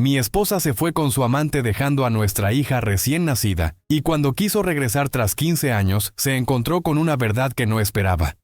Mi esposa se fue con su amante dejando a nuestra hija recién nacida, y cuando quiso regresar tras 15 años, se encontró con una verdad que no esperaba.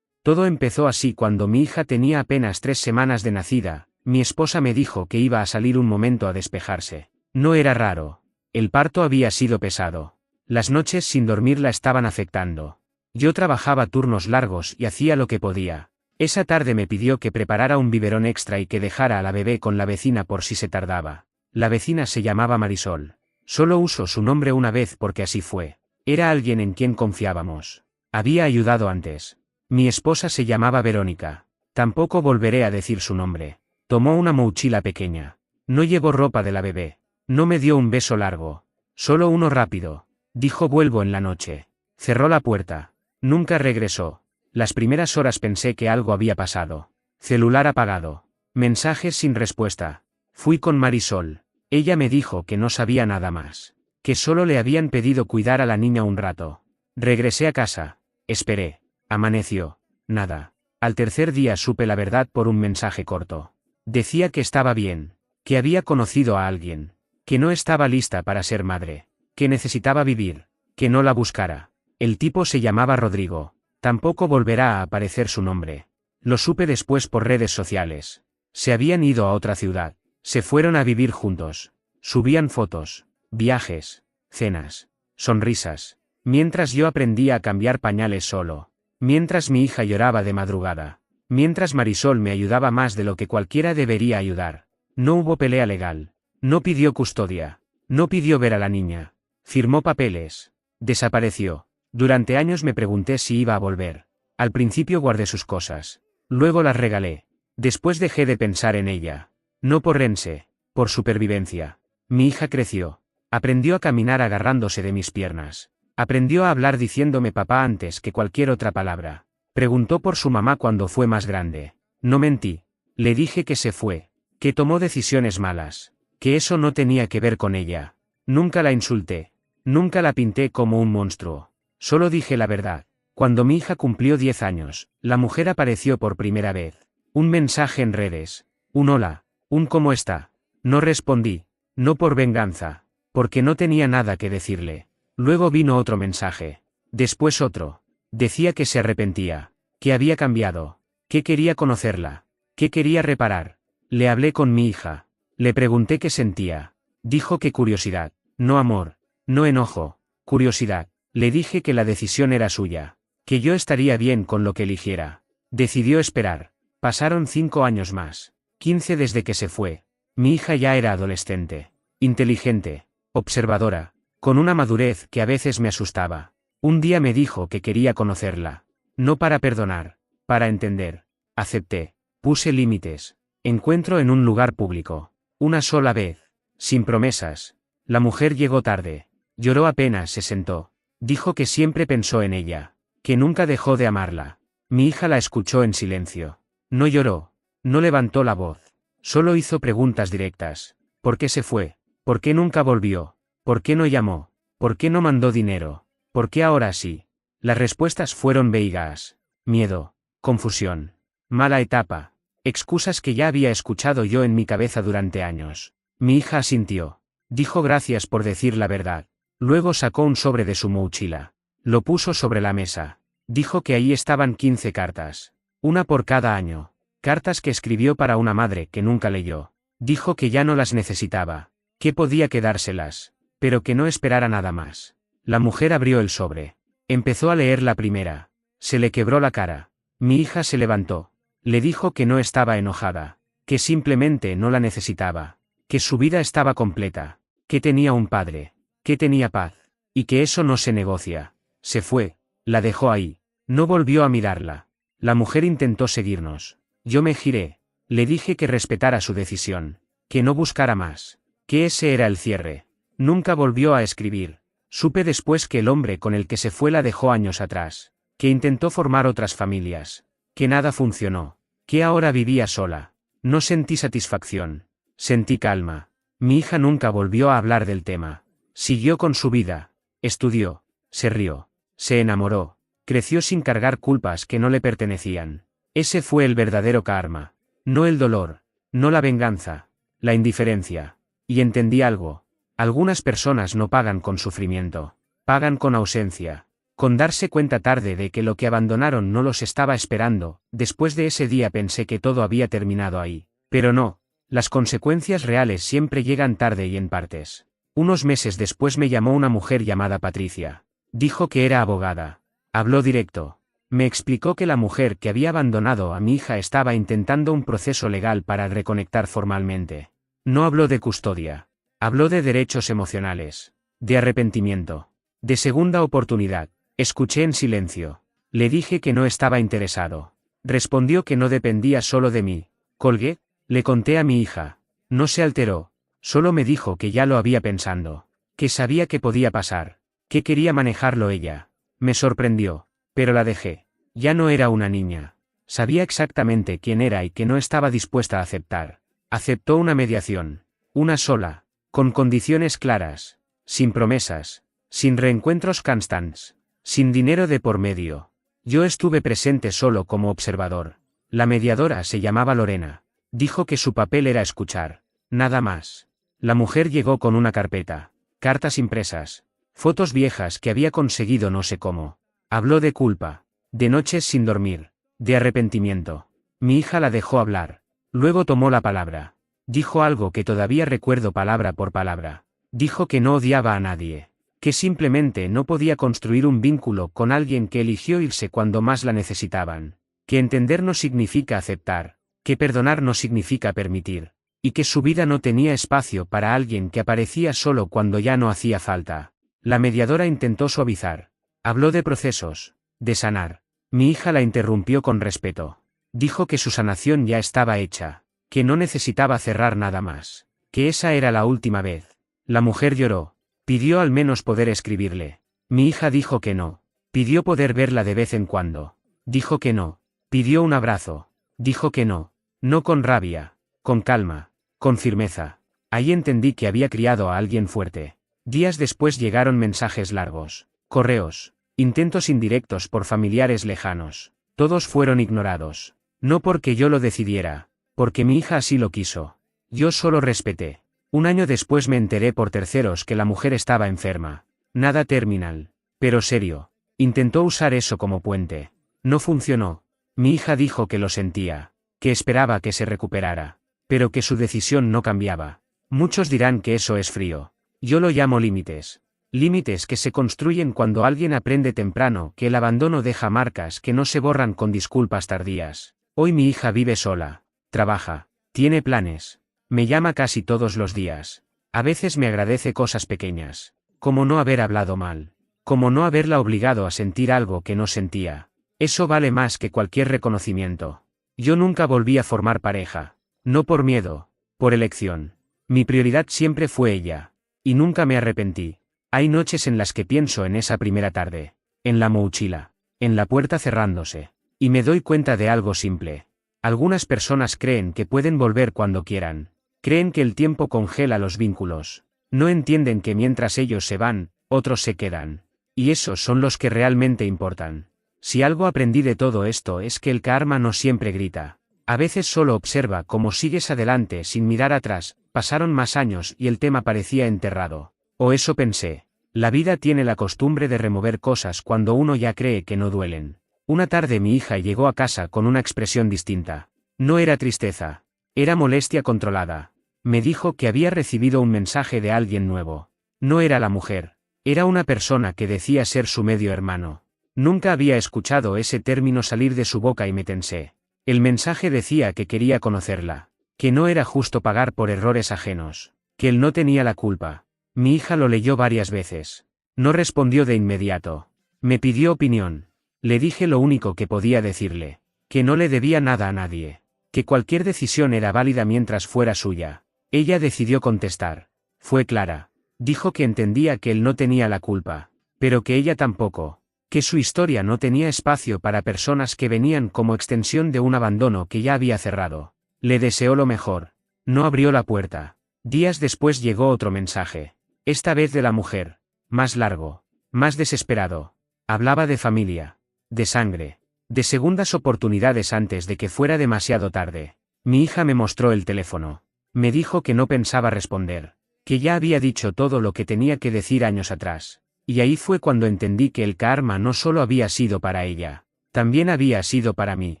Todo empezó así cuando mi hija tenía apenas 3 semanas de nacida. Mi esposa me dijo que iba a salir un momento a despejarse. No era raro. El parto había sido pesado. Las noches sin dormir la estaban afectando. Yo trabajaba turnos largos y hacía lo que podía. Esa tarde me pidió que preparara un biberón extra y que dejara a la bebé con la vecina por si se tardaba. La vecina se llamaba Marisol. Solo uso su nombre una vez porque así fue. Era alguien en quien confiábamos. Había ayudado antes. Mi esposa se llamaba Verónica. Tampoco volveré a decir su nombre. Tomó una mochila pequeña. No llevó ropa de la bebé. No me dio un beso largo. Solo uno rápido. Dijo vuelvo en la noche. Cerró la puerta. Nunca regresó. Las primeras horas pensé que algo había pasado. Celular apagado. Mensajes sin respuesta. Fui con Marisol. Ella me dijo que no sabía nada más. Que solo le habían pedido cuidar a la niña un rato. Regresé a casa. Esperé. Amaneció. Nada. Al tercer día supe la verdad por un mensaje corto. Decía que estaba bien. Que había conocido a alguien. Que no estaba lista para ser madre. Que necesitaba vivir. Que no la buscara. El tipo se llamaba Rodrigo. Tampoco volverá a aparecer su nombre. Lo supe después por redes sociales. Se habían ido a otra ciudad. Se fueron a vivir juntos. Subían fotos. Viajes. Cenas. Sonrisas. Mientras yo aprendía a cambiar pañales solo. Mientras mi hija lloraba de madrugada. Mientras Marisol me ayudaba más de lo que cualquiera debería ayudar. No hubo pelea legal. No pidió custodia. No pidió ver a la niña. Firmó papeles. Desapareció. Durante años me pregunté si iba a volver. Al principio guardé sus cosas. Luego las regalé. Después dejé de pensar en ella. No por Rense, por supervivencia. Mi hija creció. Aprendió a caminar agarrándose de mis piernas. Aprendió a hablar diciéndome papá antes que cualquier otra palabra. Preguntó por su mamá cuando fue más grande. No mentí. Le dije que se fue. Que tomó decisiones malas. Que eso no tenía que ver con ella. Nunca la insulté. Nunca la pinté como un monstruo. Solo dije la verdad. Cuando mi hija cumplió 10 años, la mujer apareció por primera vez. Un mensaje en redes. Un hola. Un ¿cómo está? No respondí. No por venganza. Porque no tenía nada que decirle. Luego vino otro mensaje. Después otro. Decía que se arrepentía. Que había cambiado. Que quería conocerla. Que quería reparar. Le hablé con mi hija. Le pregunté qué sentía. Dijo que curiosidad. No amor. No enojo. Curiosidad. Le dije que la decisión era suya. Que yo estaría bien con lo que eligiera. Decidió esperar. Pasaron 5 años más. 15 desde que se fue. Mi hija ya era adolescente. Inteligente. Observadora. Con una madurez que a veces me asustaba. Un día me dijo que quería conocerla. No para perdonar. Para entender. Acepté. Puse límites. Encuentro en un lugar público. Una sola vez. Sin promesas. La mujer llegó tarde. Lloró apenas se sentó. Dijo que siempre pensó en ella. Que nunca dejó de amarla. Mi hija la escuchó en silencio. No lloró. No levantó la voz. Solo hizo preguntas directas. ¿Por qué se fue? ¿Por qué nunca volvió? ¿Por qué no llamó? ¿Por qué no mandó dinero? ¿Por qué ahora sí? Las respuestas fueron veigas. Miedo. Confusión. Mala etapa. Excusas que ya había escuchado yo en mi cabeza durante años. Mi hija asintió. Dijo gracias por decir la verdad. Luego sacó un sobre de su mochila. Lo puso sobre la mesa. Dijo que ahí estaban 15 cartas. Una por cada año. Cartas que escribió para una madre que nunca leyó. Dijo que ya no las necesitaba. Que podía quedárselas. Pero que no esperara nada más. La mujer abrió el sobre. Empezó a leer la primera. Se le quebró la cara. Mi hija se levantó. Le dijo que no estaba enojada. Que simplemente no la necesitaba. Que su vida estaba completa. Que tenía un padre. Que tenía paz. Y que eso no se negocia. Se fue. La dejó ahí. No volvió a mirarla. La mujer intentó seguirnos. Yo me giré. Le dije que respetara su decisión. Que no buscara más. Que ese era el cierre. Nunca volvió a escribir. Supe después que el hombre con el que se fue la dejó años atrás. Que intentó formar otras familias. Que nada funcionó. Que ahora vivía sola. No sentí satisfacción. Sentí calma. Mi hija nunca volvió a hablar del tema. Siguió con su vida. Estudió. Se rió. Se enamoró. Creció sin cargar culpas que no le pertenecían. Ese fue el verdadero karma. No el dolor. No la venganza. la indiferencia. Y entendí algo. Algunas personas no pagan con sufrimiento, pagan con ausencia, con darse cuenta tarde de que lo que abandonaron no los estaba esperando. Después de ese día pensé que todo había terminado ahí. Pero no, las consecuencias reales siempre llegan tarde y en partes. Unos meses después me llamó una mujer llamada Patricia. Dijo que era abogada. Habló directo. Me explicó que la mujer que había abandonado a mi hija estaba intentando un proceso legal para reconectar formalmente. No habló de custodia. Habló de derechos emocionales, de arrepentimiento, de segunda oportunidad. Escuché en silencio. Le dije que no estaba interesado. Respondió que no dependía solo de mí. Colgué, le conté a mi hija. No se alteró. Solo me dijo que ya lo había pensando, que sabía que podía pasar, que quería manejarlo ella. Me sorprendió, pero la dejé. Ya no era una niña. Sabía exactamente quién era y que no estaba dispuesta a aceptar. Aceptó una mediación. Una sola. Con condiciones claras. Sin promesas. Sin reencuentros constantes. Sin dinero de por medio. Yo estuve presente solo como observador. La mediadora se llamaba Lorena. Dijo que su papel era escuchar. Nada más. La mujer llegó con una carpeta. Cartas impresas. Fotos viejas que había conseguido no sé cómo. Habló de culpa. De noches sin dormir. De arrepentimiento. Mi hija la dejó hablar. Luego tomó la palabra. Dijo algo que todavía recuerdo palabra por palabra. Dijo que no odiaba a nadie. Que simplemente no podía construir un vínculo con alguien que eligió irse cuando más la necesitaban. Que entender no significa aceptar. Que perdonar no significa permitir. Y que su vida no tenía espacio para alguien que aparecía solo cuando ya no hacía falta. La mediadora intentó suavizar. Habló de procesos. De sanar. Mi hija la interrumpió con respeto. Dijo que su sanación ya estaba hecha. Que no necesitaba cerrar nada más. Que esa era la última vez. La mujer lloró. Pidió al menos poder escribirle. Mi hija dijo que no. Pidió poder verla de vez en cuando. Dijo que no. Pidió un abrazo. Dijo que no. No con rabia. Con calma. Con firmeza. Ahí entendí que había criado a alguien fuerte. Días después llegaron mensajes largos. Correos. Intentos indirectos por familiares lejanos. Todos fueron ignorados. No porque yo lo decidiera. Porque mi hija así lo quiso. Yo solo respeté. Un año después me enteré por terceros que la mujer estaba enferma. Nada terminal. Pero serio. Intentó usar eso como puente. No funcionó. Mi hija dijo que lo sentía. Que esperaba que se recuperara. Pero que su decisión no cambiaba. Muchos dirán que eso es frío. Yo lo llamo límites. Límites que se construyen cuando alguien aprende temprano que el abandono deja marcas que no se borran con disculpas tardías. Hoy mi hija vive sola. Trabaja. Tiene planes. Me llama casi todos los días. A veces me agradece cosas pequeñas. Como no haber hablado mal. Como no haberla obligado a sentir algo que no sentía. Eso vale más que cualquier reconocimiento. Yo nunca volví a formar pareja. No por miedo. Por elección. Mi prioridad siempre fue ella. Y nunca me arrepentí. Hay noches en las que pienso en esa primera tarde. En la mochila. En la puerta cerrándose. Y me doy cuenta de algo simple. Algunas personas creen que pueden volver cuando quieran. Creen que el tiempo congela los vínculos. No entienden que mientras ellos se van, otros se quedan. Y esos son los que realmente importan. Si algo aprendí de todo esto es que el karma no siempre grita. A veces solo observa cómo sigues adelante sin mirar atrás. Pasaron más años y el tema parecía enterrado. O eso pensé. La vida tiene la costumbre de remover cosas cuando uno ya cree que no duelen. Una tarde mi hija llegó a casa con una expresión distinta. No era tristeza. Era molestia controlada. Me dijo que había recibido un mensaje de alguien nuevo. No era la mujer. Era una persona que decía ser su medio hermano. Nunca había escuchado ese término salir de su boca y me tensé. El mensaje decía que quería conocerla. Que no era justo pagar por errores ajenos. Que él no tenía la culpa. Mi hija lo leyó varias veces. No respondió de inmediato. Me pidió opinión. Le dije lo único que podía decirle. Que no le debía nada a nadie. Que cualquier decisión era válida mientras fuera suya. Ella decidió contestar. Fue clara. Dijo que entendía que él no tenía la culpa. Pero que ella tampoco. Que su historia no tenía espacio para personas que venían como extensión de un abandono que ya había cerrado. Le deseó lo mejor. No abrió la puerta. Días después llegó otro mensaje. Esta vez de la mujer. Más largo. Más desesperado. Hablaba de familia. De sangre. De segundas oportunidades antes de que fuera demasiado tarde. Mi hija me mostró el teléfono. Me dijo que no pensaba responder, que ya había dicho todo lo que tenía que decir años atrás. Y ahí fue cuando entendí que el karma no solo había sido para ella, también había sido para mí,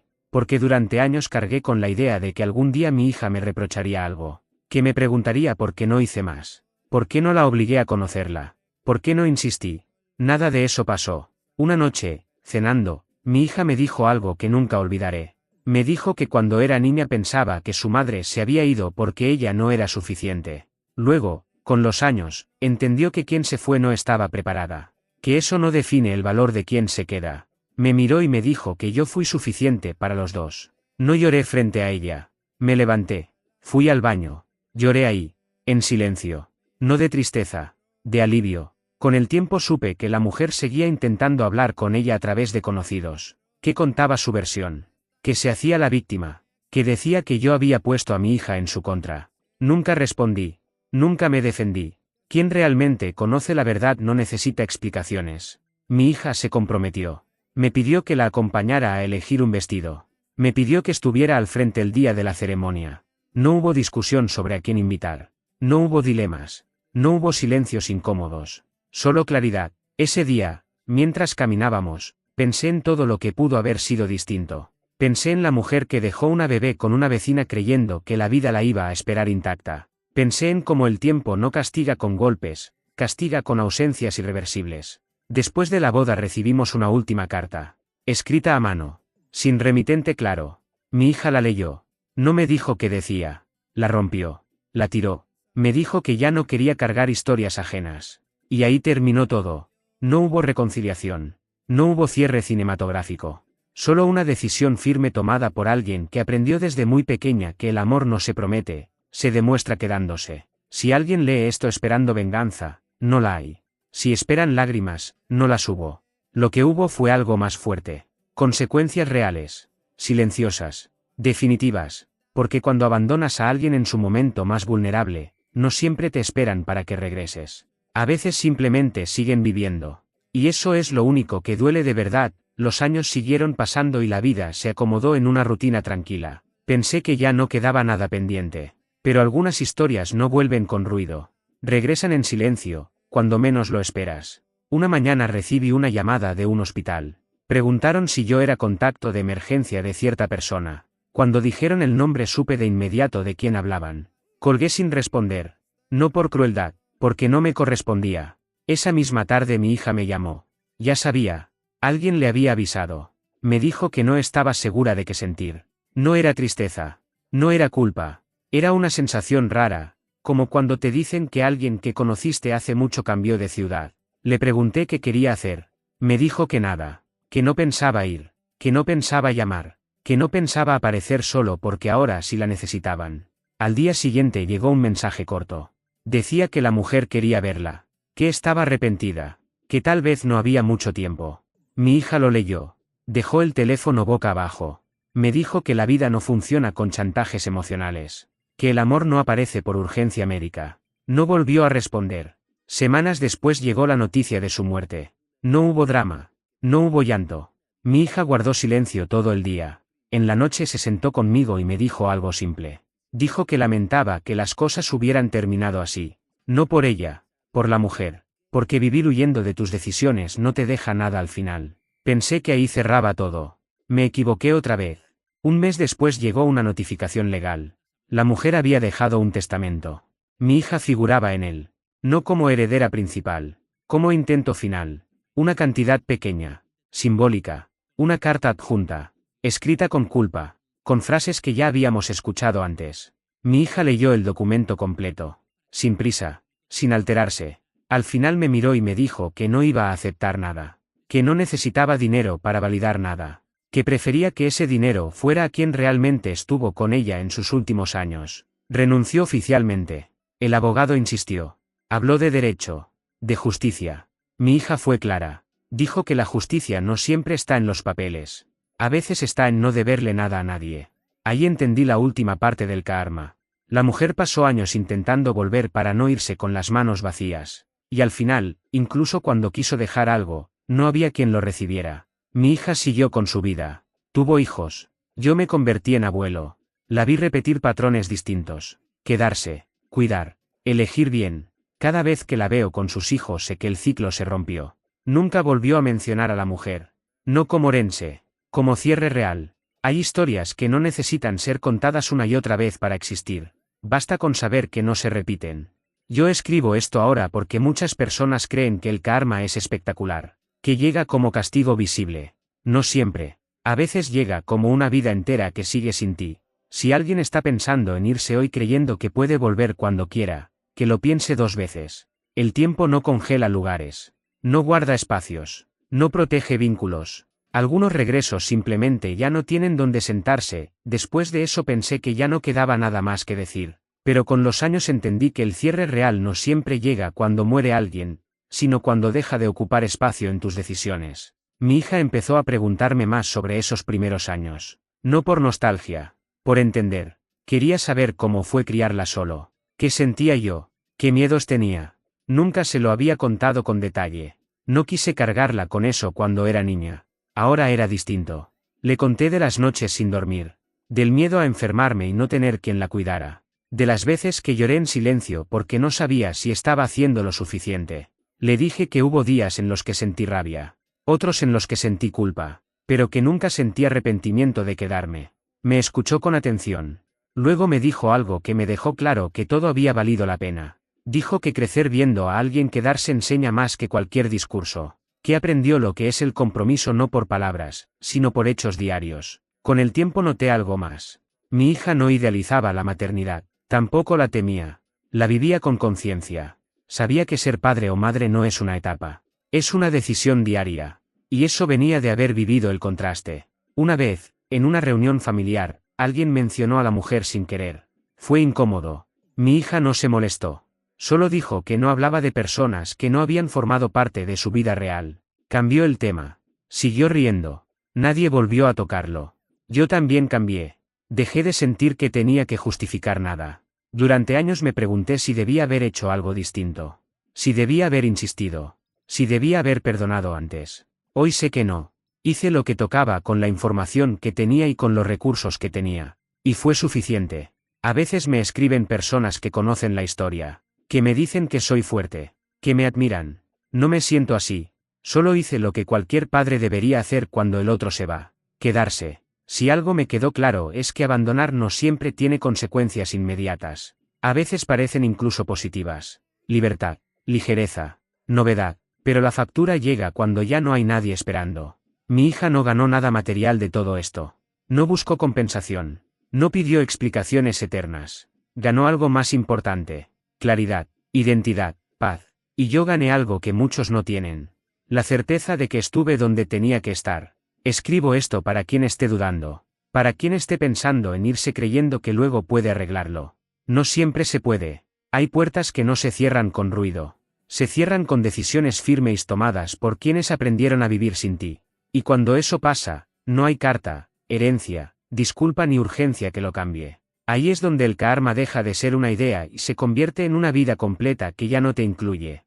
porque durante años cargué con la idea de que algún día mi hija me reprocharía algo, que me preguntaría por qué no hice más, por qué no la obligué a conocerla, por qué no insistí. Nada de eso pasó. Una noche, cenando, mi hija me dijo algo que nunca olvidaré. Me dijo que cuando era niña pensaba que su madre se había ido porque ella no era suficiente. Luego, con los años, entendió que quien se fue no estaba preparada, que eso no define el valor de quien se queda. Me miró y me dijo que yo fui suficiente para los dos. No lloré frente a ella. Me levanté. Fui al baño. Lloré ahí, en silencio. No de tristeza, de alivio. Con el tiempo supe que la mujer seguía intentando hablar con ella a través de conocidos, que contaba su versión, que se hacía la víctima, que decía que yo había puesto a mi hija en su contra. Nunca respondí. Nunca me defendí. Quien realmente conoce la verdad no necesita explicaciones. Mi hija se comprometió. Me pidió que la acompañara a elegir un vestido. Me pidió que estuviera al frente el día de la ceremonia. No hubo discusión sobre a quién invitar. No hubo dilemas. No hubo silencios incómodos. Solo claridad. Ese día, mientras caminábamos, pensé en todo lo que pudo haber sido distinto. Pensé en la mujer que dejó una bebé con una vecina creyendo que la vida la iba a esperar intacta. Pensé en cómo el tiempo no castiga con golpes, castiga con ausencias irreversibles. Después de la boda recibimos una última carta, escrita a mano, sin remitente claro. Mi hija la leyó. No me dijo qué decía. La rompió. La tiró. Me dijo que ya no quería cargar historias ajenas. Y ahí terminó todo. No hubo reconciliación. No hubo cierre cinematográfico. Solo una decisión firme tomada por alguien que aprendió desde muy pequeña que el amor no se promete, se demuestra quedándose. Si alguien lee esto esperando venganza, no la hay. Si esperan lágrimas, no las hubo. Lo que hubo fue algo más fuerte. Consecuencias reales. Silenciosas. Definitivas. Porque cuando abandonas a alguien en su momento más vulnerable, no siempre te esperan para que regreses. A veces simplemente siguen viviendo. Y eso es lo único que duele de verdad. Los años siguieron pasando y la vida se acomodó en una rutina tranquila. Pensé que ya no quedaba nada pendiente. Pero algunas historias no vuelven con ruido. Regresan en silencio, cuando menos lo esperas. Una mañana recibí una llamada de un hospital. Preguntaron si yo era contacto de emergencia de cierta persona. Cuando dijeron el nombre supe de inmediato de quién hablaban. Colgué sin responder. No por crueldad, porque no me correspondía. Esa misma tarde mi hija me llamó. Ya sabía. Alguien le había avisado. Me dijo que no estaba segura de qué sentir. No era tristeza. No era culpa. Era una sensación rara, como cuando te dicen que alguien que conociste hace mucho cambió de ciudad. Le pregunté qué quería hacer. Me dijo que nada, que no pensaba ir, que no pensaba llamar, que no pensaba aparecer solo porque ahora sí la necesitaban. Al día siguiente llegó un mensaje corto. Decía que la mujer quería verla, que estaba arrepentida, que tal vez no había mucho tiempo. Mi hija lo leyó. Dejó el teléfono boca abajo. Me dijo que la vida no funciona con chantajes emocionales. Que el amor no aparece por urgencia médica. No volvió a responder. Semanas después llegó la noticia de su muerte. No hubo drama. No hubo llanto. Mi hija guardó silencio todo el día. En la noche se sentó conmigo y me dijo algo simple. Dijo que lamentaba que las cosas hubieran terminado así. No por ella, por la mujer. Porque vivir huyendo de tus decisiones no te deja nada al final. Pensé que ahí cerraba todo. Me equivoqué otra vez. Un mes después llegó una notificación legal. La mujer había dejado un testamento. Mi hija figuraba en él. No como heredera principal. Como intento final. Una cantidad pequeña. Simbólica. Una carta adjunta. Escrita con culpa. Con frases que ya habíamos escuchado antes. Mi hija leyó el documento completo. Sin prisa. Sin alterarse. Al final me miró y me dijo que no iba a aceptar nada. Que no necesitaba dinero para validar nada. Que prefería que ese dinero fuera a quien realmente estuvo con ella en sus últimos años. Renunció oficialmente. El abogado insistió. Habló de derecho. De justicia. Mi hija fue clara. Dijo que la justicia no siempre está en los papeles. A veces está en no deberle nada a nadie. Ahí entendí la última parte del karma. La mujer pasó años intentando volver para no irse con las manos vacías. Y al final, incluso cuando quiso dejar algo, no había quien lo recibiera. Mi hija siguió con su vida. Tuvo hijos. Yo me convertí en abuelo. La vi repetir patrones distintos. quedarse, cuidar, elegir bien. Cada vez que la veo con sus hijos sé que el ciclo se rompió. Nunca volvió a mencionar a la mujer. No como Orense, como cierre real. Hay historias que no necesitan ser contadas una y otra vez para existir. Basta con saber que no se repiten. Yo escribo esto ahora porque muchas personas creen que el karma es espectacular, que llega como castigo visible. No siempre. A veces llega como una vida entera que sigue sin ti. Si alguien está pensando en irse hoy creyendo que puede volver cuando quiera, que lo piense 2 veces. El tiempo no congela lugares. No guarda espacios. No protege vínculos. Algunos regresos simplemente ya no tienen donde sentarse. Después de eso pensé que ya no quedaba nada más que decir. Pero con los años entendí que el cierre real no siempre llega cuando muere alguien, sino cuando deja de ocupar espacio en tus decisiones. Mi hija empezó a preguntarme más sobre esos primeros años. No por nostalgia, por entender. Quería saber cómo fue criarla solo. ¿Qué sentía yo? ¿Qué miedos tenía? Nunca se lo había contado con detalle. No quise cargarla con eso cuando era niña. Ahora era distinto. Le conté de las noches sin dormir, del miedo a enfermarme y no tener quien la cuidara, de las veces que lloré en silencio porque no sabía si estaba haciendo lo suficiente. Le dije que hubo días en los que sentí rabia, otros en los que sentí culpa, pero que nunca sentí arrepentimiento de quedarme. Me escuchó con atención. Luego me dijo algo que me dejó claro que todo había valido la pena. Dijo que crecer viendo a alguien quedarse enseña más que cualquier discurso. Que aprendió lo que es el compromiso no por palabras, sino por hechos diarios. Con el tiempo noté algo más. Mi hija no idealizaba la maternidad, tampoco la temía. La vivía con conciencia. Sabía que ser padre o madre no es una etapa. Es una decisión diaria. Y eso venía de haber vivido el contraste. Una vez, en una reunión familiar, alguien mencionó a la mujer sin querer. Fue incómodo. Mi hija no se molestó. Solo dijo que no hablaba de personas que no habían formado parte de su vida real. Cambió el tema. Siguió riendo. Nadie volvió a tocarlo. Yo también cambié. Dejé de sentir que tenía que justificar nada. Durante años me pregunté si debía haber hecho algo distinto. Si debía haber insistido. Si debía haber perdonado antes. Hoy sé que no. Hice lo que tocaba con la información que tenía y con los recursos que tenía. Y fue suficiente. A veces me escriben personas que conocen la historia. Que me dicen que soy fuerte, que me admiran. No me siento así. Solo hice lo que cualquier padre debería hacer cuando el otro se va. Quedarse. Si algo me quedó claro es que abandonar no siempre tiene consecuencias inmediatas. A veces parecen incluso positivas. Libertad, ligereza, novedad. Pero la factura llega cuando ya no hay nadie esperando. Mi hija no ganó nada material de todo esto. No buscó compensación. No pidió explicaciones eternas. Ganó algo más importante. Claridad, identidad, paz. Y yo gané algo que muchos no tienen. La certeza de que estuve donde tenía que estar. Escribo esto para quien esté dudando. Para quien esté pensando en irse creyendo que luego puede arreglarlo. No siempre se puede. Hay puertas que no se cierran con ruido. Se cierran con decisiones firmes tomadas por quienes aprendieron a vivir sin ti. Y cuando eso pasa, no hay carta, herencia, disculpa ni urgencia que lo cambie. Ahí es donde el karma deja de ser una idea y se convierte en una vida completa que ya no te incluye.